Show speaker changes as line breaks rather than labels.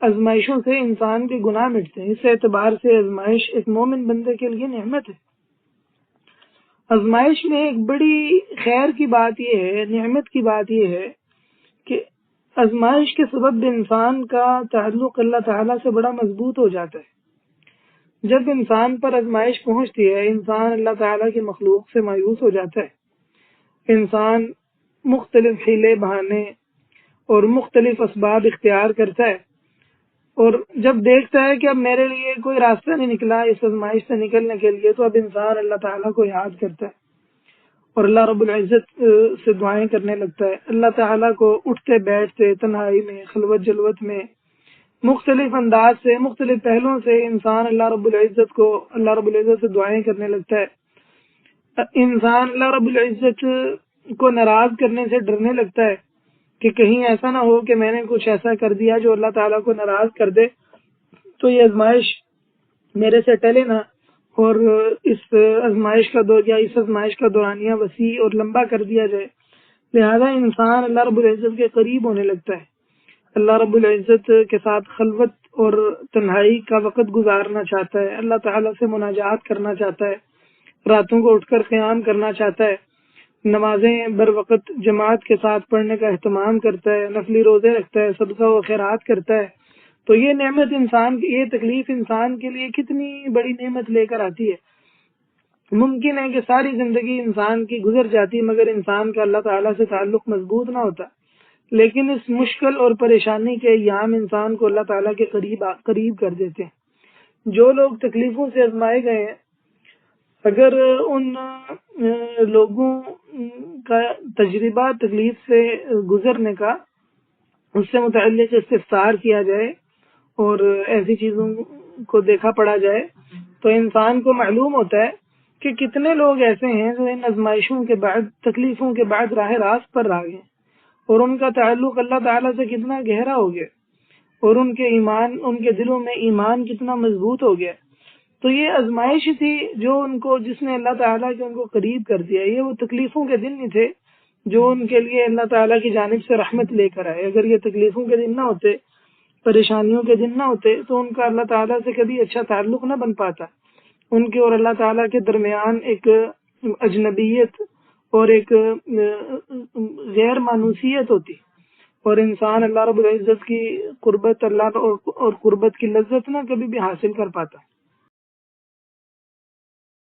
آزمائشوں سے انسان کے گناہ مٹتے ہیں۔ اس اعتبار سے آزمائش ایک مومن بندے کے لیے نعمت ہے۔ آزمائش میں ایک بڑی خیر کی بات یہ ہے، نعمت کی بات یہ ہے کہ آزمائش کے سبب انسان کا تعلق اللہ تعالیٰ سے بڑا مضبوط ہو جاتا ہے۔ جب انسان پر آزمائش پہنچتی ہے، انسان اللہ تعالیٰ کی مخلوق سے مایوس ہو جاتا ہے۔ انسان مختلف حیلے بہانے اور مختلف اسباب اختیار کرتا ہے، اور جب دیکھتا ہے کہ اب میرے لیے کوئی راستہ نہیں نکلا اس آزمائش سے نکلنے کے لیے، تو اب انسان اللہ تعالیٰ کو یاد کرتا ہے اور اللہ رب العزت سے دعائیں کرنے لگتا ہے۔ اللہ تعالیٰ کو اٹھتے بیٹھتے، تنہائی میں، خلوت جلوت میں، مختلف انداز سے، مختلف پہلوؤں سے انسان اللہ رب العزت سے دعائیں کرنے لگتا ہے۔ انسان اللہ رب العزت کو ناراض کرنے سے ڈرنے لگتا ہے کہ کہیں ایسا نہ ہو کہ میں نے کچھ ایسا کر دیا جو اللہ تعالیٰ کو ناراض کر دے، تو یہ آزمائش میرے سے ٹلے نہ، اور اس آزمائش کا دورانیہ وسیع اور لمبا کر دیا جائے۔ لہذا انسان اللہ رب العزت کے قریب ہونے لگتا ہے، اللہ رب العزت کے ساتھ خلوت اور تنہائی کا وقت گزارنا چاہتا ہے، اللہ تعالیٰ سے مناجات کرنا چاہتا ہے، راتوں کو اٹھ کر قیام کرنا چاہتا ہے، نمازیں بر وقت جماعت کے ساتھ پڑھنے کا اہتمام کرتا ہے، نفلی روزے رکھتا ہے، صدقہ و خیرات کرتا ہے۔ تو یہ نعمت یہ تکلیف انسان کے لیے کتنی بڑی نعمت لے کر آتی ہے۔ ممکن ہے کہ ساری زندگی انسان کی گزر جاتی مگر انسان کا اللہ تعالیٰ سے تعلق مضبوط نہ ہوتا، لیکن اس مشکل اور پریشانی کے ایام انسان کو اللہ تعالیٰ کے قریب کر دیتے ہیں۔ جو لوگ تکلیفوں سے آزمائے گئے ہیں، اگر ان لوگوں کا تجربہ تکلیف سے گزرنے کا، اس سے متعلق استفسار کیا جائے اور ایسی چیزوں کو دیکھا پڑھا جائے، تو انسان کو معلوم ہوتا ہے کہ کتنے لوگ ایسے ہیں جو ان آزمائشوں کے بعد، تکلیفوں کے بعد راہ راست پر آ گئے اور ان کا تعلق اللہ تعالیٰ سے کتنا گہرا ہو گیا، اور ان کے دلوں میں ایمان کتنا مضبوط ہو گیا۔ تو یہ آزمائش تھی جس نے اللہ تعالیٰ کے ان کو قریب کر دیا۔ یہ وہ تکلیفوں کے دن نہیں تھے جو ان کے لیے اللہ تعالیٰ کی جانب سے رحمت لے کر آئے۔ اگر یہ تکلیفوں کے دن نہ ہوتے، پریشانیوں کے دن نہ ہوتے، تو ان کا اللہ تعالیٰ سے کبھی اچھا تعلق نہ بن پاتا۔ ان کے اور اللہ تعالیٰ کے درمیان ایک اجنبیت اور ایک غیر مانوسیت ہوتی، اور انسان اللہ رب العزت کی قربت اور قربت کی لذت نہ کبھی بھی حاصل کر پاتا۔